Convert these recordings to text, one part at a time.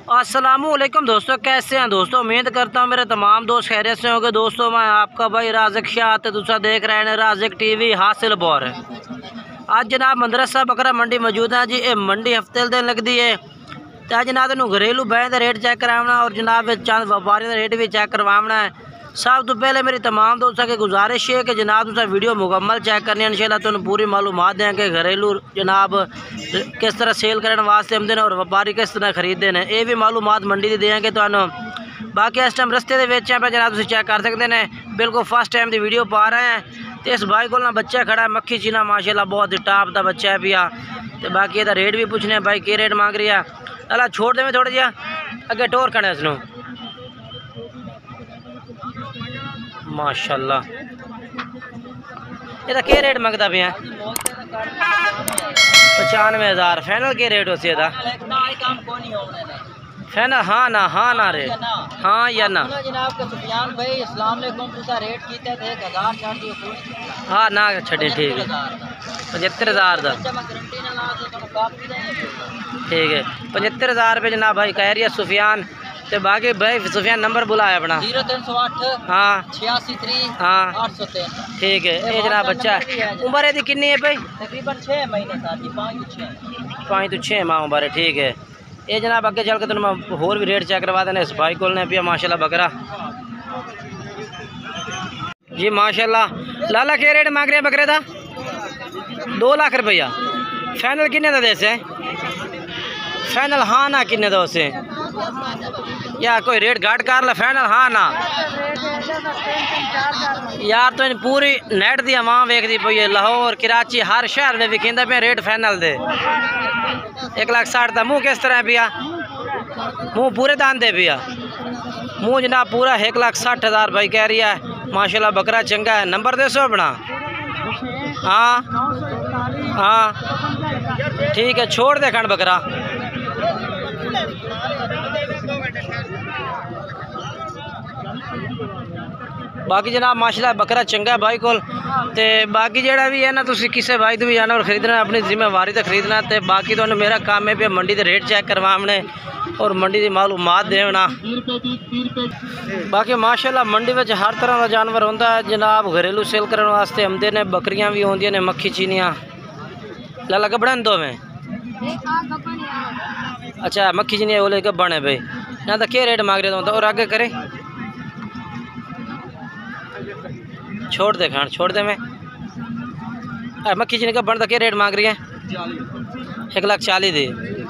अस्सलामुअलैकुम दोस्तों, कैसे हैं दोस्तों। उम्मीद करता हूँ मेरे तमाम दोस्त खैरियत से होंगे। दोस्तों मैं आपका भाई राज़िक शाह दूसरा देख रहे हैं राज़िक टीवी हासिल बोर है। आज जनाब मदरसा बकरा मंडी मौजूद है जी। ये मंडी हफ्ते दिन लगती है तो आज जनाब तेन घरेलू बैं का रेट चेक करावना और जनाब चंद व्यापारियों का रेट भी चेक करवाना है। सब तो पहले मेरी तमाम दोस्तों की गुजारिश है कि जनाब तुम वीडियो मुकम्मल चेक करनी है। इंशाल्लाह तुम पूरी मालूमात दें कि घरेलू जनाब किस तरह सेल करने वास्ते आमदे ने और व्यापारी किस तरह खरीदते हैं। ये भी मालूमात मंडी की देंगे तो बाकी इस टाइम रस्ते के पे जनाब तुम चेक कर सकते हैं। बिल्कुल फर्स्ट टाइम की वीडियो पा रहे हैं तो इस भाई को बच्चा खड़ा है मक्खी चीना माशाल्लाह बहुत ही टॉप का बच्चा है पिया। तो बाकी यदा रेट भी पूछने भाई के रेट मांग रही है। अला छोड़ देवे थोड़ा जिहा अगे टोर खड़े इसनों माशाल्लाह। ये क्या रेट मंगता पे 95,000 फाइनल के रेट उसे फाइनल। हाँ ना रेट हाँ या ना हाँ ना छे ठीक है 75,000 का ठीक है 75,000 रुपये जनाब भाई कह रही है सुफियान। तो बाकी भाई सुफियान नंबर बुलाया अपना 0308 हाँ 86 हाँ 803 ठीक है। ये जनाब बच्चा उम्र यदि कितनी है भाई तकरीबन 6 महीने साल की 5 तो 6 माह उम्र है ठीक है। ये जनाब अगे चल के तुम होर भी रेट चेक करवा देना। इस भाई को पिया माशाल्लाह बकरा जी माशाल्लाह। लाला क्या रेट मांग रहे हैं बकरे का 2 लाख रुपया फाइनल किन्ने का देसे फाइनल हाँ ना किन्ने का उसे या कोई रेट घाट कर ला फाइनल हाँ ना यार। तो पूरी नेट दी मां वेखती पई है लाहौर कराची हर शहर में विकेंदा पे रेट फाइनल दे 1,60,000 का मुँह किस तरह पिया मुँह पूरे दान दे पिया मुँह जनाब पूरा 1,60,000 भाई कह रही है माशाल्लाह बकरा चंगा है। नंबर दे सो अपना हाँ हाँ ठीक है छोड़ दे खंड बकरा। बाकी जनाब माशाल्लाह बकरा चंगा है भाई को। तो बाकी जेड़ा भी है ना तुसी किसी भाई तो भी जानवर खरीदना अपनी जिम्मेवारी तो खरीदना। तो बाकी तो मेरा काम है भी मंडी के रेट चेक करवाने और मंडी की मालूमात देना। बाकी माशाल्लाह मंडी में हर तरह का जानवर होता है जनाब। घरेलू सेल करने वास्ते आमदे ने बकरियां भी होंदियां ने मक्खी चीनियाँ लाला गब्बन दो में अच्छा मक्खी चीनियाँ बोले गब्बन है भाई ना। तो क्या रेट मांग रहे तो और आगे करे छोड़ दे खान छोड़ दे मैं मक्खी चीनी का बन क्या रेट मांग रही है 1,40,000 दी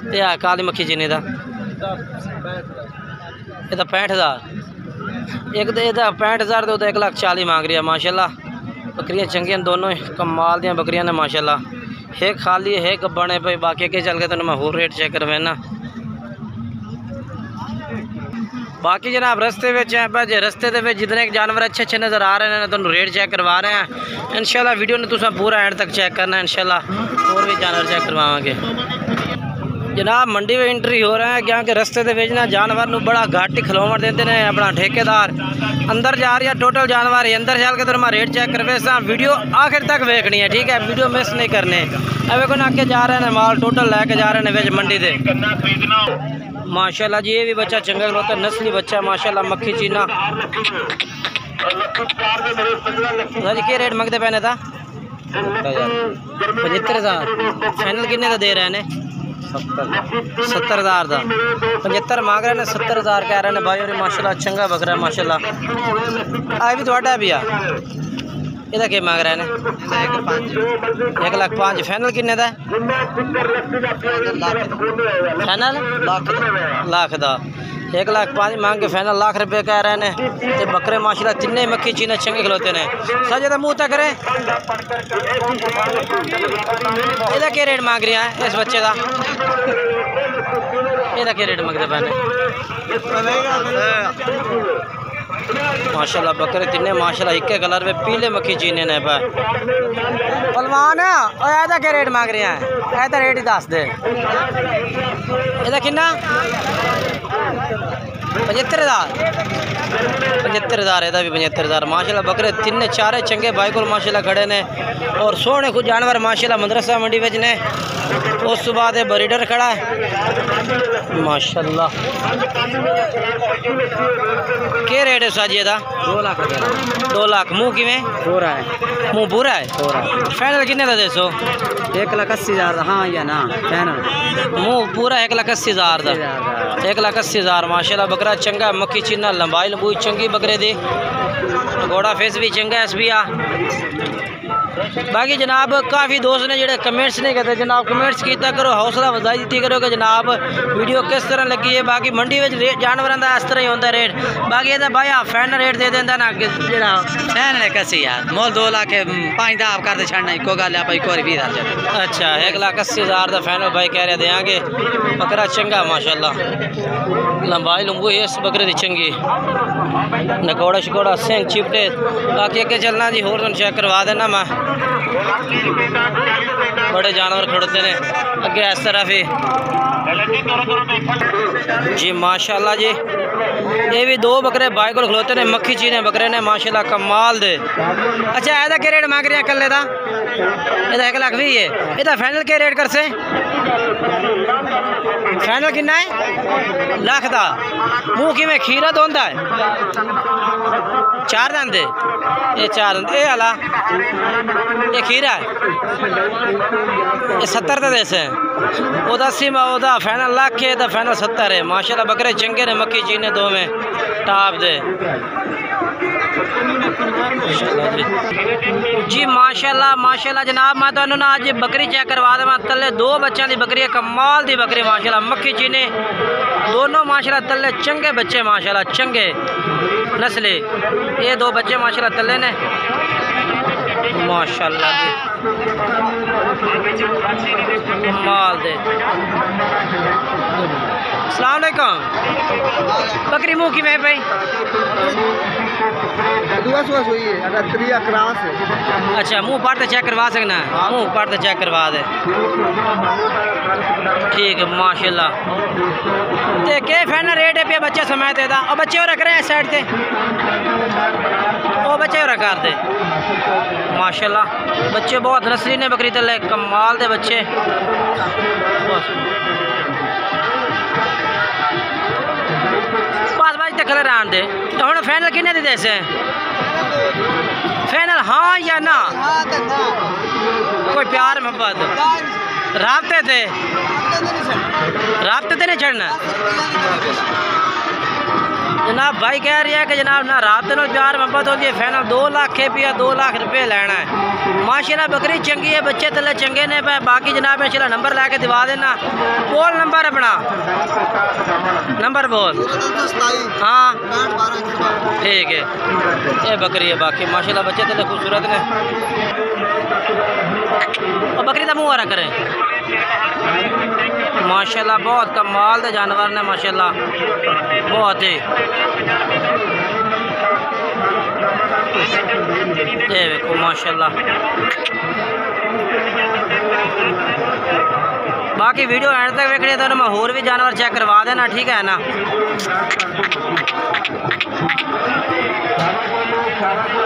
ते आ काली मक्खी चीनी का ये 65,000 एक तो 65,000 तो 1,40,000 मांग रही है माशाल्लाह। बकरियां चंगियां दोनों कमाल दियां बकरियां ने माशाल्लाह। है खाली है गब्बन है भाई। बाकी के चल के तो मैं होर रेट चेक करवाना। बाकी जनाब रस्ते में जे रस्ते के जितने जानवर अच्छे नज़र आ रहे हैं तो रेट चेक करवा रहे हैं। इंशाल्लाह वीडियो ने तुम पूरा एंड तक चेक करना है। इंशाल्लाह और भी जानवर चेक करवाएंगे। जनाब मंडी में एंट्री हो रहा है क्योंकि रस्ते के ना जानवर को बड़ा घाट ही खिलावन देते हैं अपना ठेकेदार। अंदर जा रही है टोटल जानवर अंदर चल के तो मैं रेट चेक करवे वीडियो आखिर तक देखनी है ठीक है। वीडियो मिस नहीं करने। अब को आगे जा रहे हैं माल टोटल लैके जा रहे हैं मंडी से माशाल्लाह जी। ये भी बच्चा चंगा खलोता नस्ली बच्चा माशाल्लाह मक्खी चीना। क्या रेट मंगते पैने था 75,000 फाइनल किन्ने का दे रहे हैं 70,000 का 75 मांग रहे हैं 70,000 कह रहे हैं भाई। और माशाल्लाह चंगा बकरा है माशाल्लाह। आ भी थोड़ा भी आ ਇਹਦਾ ਕੀ ਮੰਗ ਰਹੇ ਨੇ 1,05,000 फाइनल किन्ने ਦਾ फाइनल लाख ਦਾ 1,05,000 मांग के फाइनल लाख रुपये कह रहे हैं। तो बकरे माशाल्लाह तिन्ने मक्खी चीने चंगे खलोते हैं। सजे तो मुँह तक करें ਇਹਦਾ क्या रेट मांग रही है इस बच्चे का ਇਹਦਾ क्या रेट मंगते पैने माशाल्लाह बकरे तिन्ने माशाल्लाह एक कलर में पीले मक्खी चीने ने पे पलवान ऐसा क्या रेट मांग रहे हैं ऐसा रेट ही दस दे किन्ना 75,000 ਇਹਦਾ भी 75,000 माशाल्लाह। बकरे तिन्ने चारे चंगे भाई को माशाल्लाह खड़े ने और सोहने कुछ जानवर माशाल्लाह मदरसा मंडी में ने। उस तो बाद ब्रीडर खड़ा है माशाल्लाह। क्या रेट है साजी दा? 2 लाख रुपये 2 लाख। मुँह किमें पूरा है मुँह पूरा है? फाइनल कितने का दसो? 1,80,000 हाँ या ना फाइनल मुँह पूरा 1,80,000 का। 1,80,000 माशाल्लाह। बकरा चंगा, मक्खी चिन्ना, लंबाई लंबूई चंगी बकरे दी, घोड़ा फेस भी चंगा एस भी आ। बाकी जनाब काफ़ी दोस्त ने जोड़े कमेंट्स नहीं करते जनाब, कमेंट्स किया करो, हौसला अफजाई दी करो कि जनाब वीडियो किस तरह लगी है। बाकी मंडी में जानवरों का इस तरह ही होता रेट। बाकी ये भाई आप फाइनल रेट दे देंगे ना जो फाइनल 81 यार मोल 2 लाख 5 दा आप कर दे छड़ना इको गल है भाई कोई 20,000। अच्छा 1,80,000 का फाइनल भाई कह रहे देंगे। बकरा चंगा माशाल्लाह, लंबाई लंबूई इस बकरे की चंगी, नकोड़ा शकोड़ा सिंह चिपटे। बाकी अगे चलना जी होर चेक करवा देना मैं। बड़े जानवर खड़ोते ने अगे इस तरफ ही जी माशाल्लाह जी। ये भी 2 बकरे भाई को खलोते ने, मक्खी चीने बकरे ने माशाल्लाह कमाल दे। अच्छा एदा क्या रेट मांग रहे हैं कल्ले का? ये 1,20,000 है। ये फाइनल क्या रेट कर से? फाइनल कितना है? लाख का। मुँह कि खीरा तो होंगे 4 दंद? ये 4 दंद ये आला ये खीरा है। ये 70 का देस है। वो 80 में वो फाइनल लाख है, तो फाइनल 70 है। माशाल्लाह बकरे चंगे ने, मक्खी चीने 2 में टाप दे जी माशाल्लाह माशाल्लाह जनाब। मैं तुहानू ना अज बकरी चेक करवा देवां। तले 2 बच्चों की बकरी है, कमाल दी बकरी माशाल्लाह, मक्खी चीने दोनों माशाल्लाह तले चंगे बच्चे माशाल्लाह चंगे नस्ले। ये 2 बच्चे माशाल्लाह तले ने माशाल्लाह जी, कमाल दे। अस्सलाम वालेकुम। बकरी मुँह की में भाई? अच्छा मुँह पाट चेक करवा सकना है? मुँह पाट चेक करवा दे। ठीक है माशाल्लाह। ते के फाइनल रेट है पे बच्चे समेत है? और बच्चे और रख रहे हैं साइड से, वो बच्चे और रखा दे माशाल्लाह। बच्चे बहुत नस्ली ने बकरी तले, कमाल दे बच्चे। पाँच बजे तक कलर आन दे। तो हम फाइनल किन्ने दी देसे? फाइनल हाँ या ना? कोई प्यार मोहब्बत राबते थे नहीं छड़ना जनाब। भाई कह रही है कि जनाब ना राबते में प्यार मोहब्बत होती है। फाइनल 2 लाख है पिया, 2 लाख रुपये लेना है माशाल्लाह। बकरी चंगी है, बच्चे तले चंगे ने। बाकी जनाब इंशाल्लाह नंबर लेके दिवा देना। बोल नंबर अपना, नंबर बोल। हाँ ठीक है। ये बकरी है बाकी माशाल्लाह, बच्चे तले खूबसूरत ने। और बकरी का मुँह वारा करें माशाल्लाह, बहुत कमाल के जानवर ने माशाल्लाह, बहुत ही। ये देखो माशाल्लाह। बाकी वीडियो एंड तक देखनी तो मैं होर भी जानवर चेक करवा देना, ठीक है ना।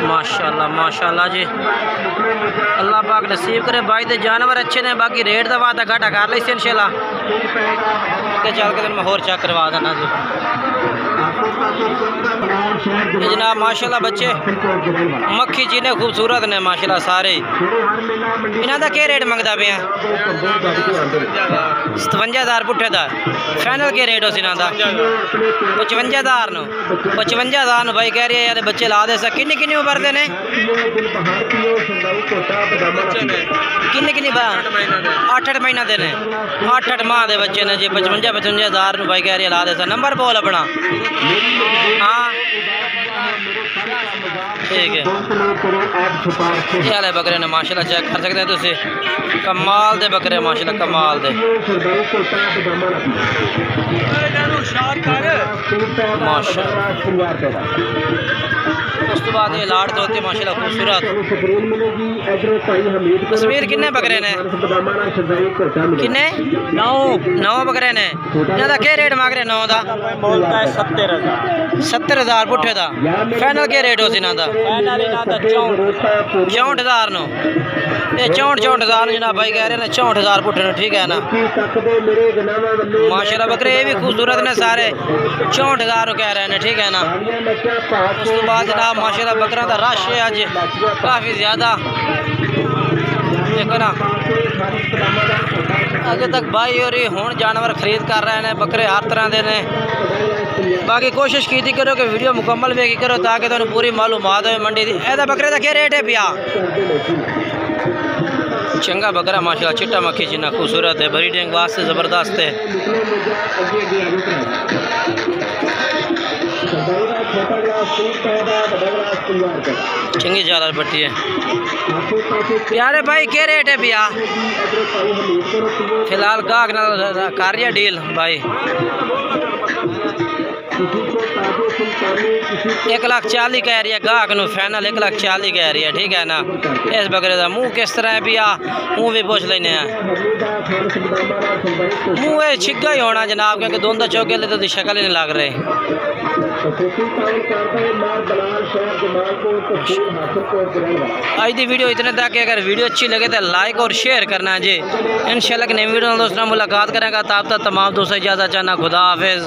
माशाल्लाह माशाल्लाह जी, अल्लाह पाक नसीब करे भाई दे जानवर अच्छे ने। बाकी रेट का वादा घाटा कर ली इंशाल्लाह, तो चल के मैं होर चेक करवा देना जी। ये जनाब माशाल्लाह बच्चे मक्खी चीने खूबसूरत ने माशाल्लाह सारे। इन्हों का क्या रेट मंगता पे? 57,000 पुट्ठे का। फाइनल क्या रेट उस इन्हों का? 55,000 55,000 भाई कह रही है यार। बच्चे ला दे सक किन्नी किन्नी उम्र ने? किन्नी किन्नी 8-8 महीना दे ने। 8-8 माह के बच्चे ने जी। 55,000 भाई कह रही है ला दे सक। नंबर बोल अपना। हाँ ठीक है। ये वाले बकरे ने माशाल्लाह चेक कर सकते हैं तुम। कमाल दे बकरे माशाल्लाह, कमाल दे माशाल्लाह। उस तो बाद ये लाड़ होते माशाल्लाह खूबसूरत। कश्मीर किन्ने बकरे ने? किन्ने? 9 बकरे ने। इन्हां के रेट मांग रहे? 9 का 70,000 पुट्ठे का। फाइनल के रेट हो इन्हां दा? 64,000 नो। ये 64,000 जनाब भाई कह रहे हैं 64,000 पुट्ठे ने, ठीक है ना माशाल्लाह। बकरे ये भी खूबसूरत ने सारे, 64,000 कह रहे हैं, ठीक है ना। उस तो बाद जनाब माशाल्लाह बकरा का रश है अज काफ़ी ज़्यादा, देखो ना। अगे तक भाई और हूँ जानवर खरीद कर रहे हैं, बकरे हर तरह के ने। बाकी कोशिश की करो कि वीडियो मुकम्मल वेखी करो ताकि तुहानू पूरी मालूमात हो मंडी की। ऐसा बकरे का क्या रेट है भैया? चंगा बकरा माशाल्लाह, चिट्टा मक्खी जिन्ना खूबसूरत है, ब्रीडिंग वास्ते ज़बरदस्त है। चंगी जालर पट्टी है। प्यारे भाई क्या रेट है भैया? फिलहाल गाहक नाल कर रही है डील भाई। 1,40,000 कह रही है गाहक नू, फाइनल 1,40,000 कह रही है, ठीक है ना। इस बकरे का मुँह किस तरह है भैया? मुँह भी पूछ लेने हैं। मुँह ये छिग्गा ही होना जनाब, क्योंकि दोनों चौके ले तो शक्ल ही नहीं लग रहे। आज की वीडियो इतने तक। अगर वीडियो अच्छी लगे तो लाइक और शेयर करना जी। इंशाल्लाह की नई वीडियो दोस्तों मुलाकात करेंगे। तब तक तमाम दोस्तों इजाज़त चाहना। खुदा हाफिज़।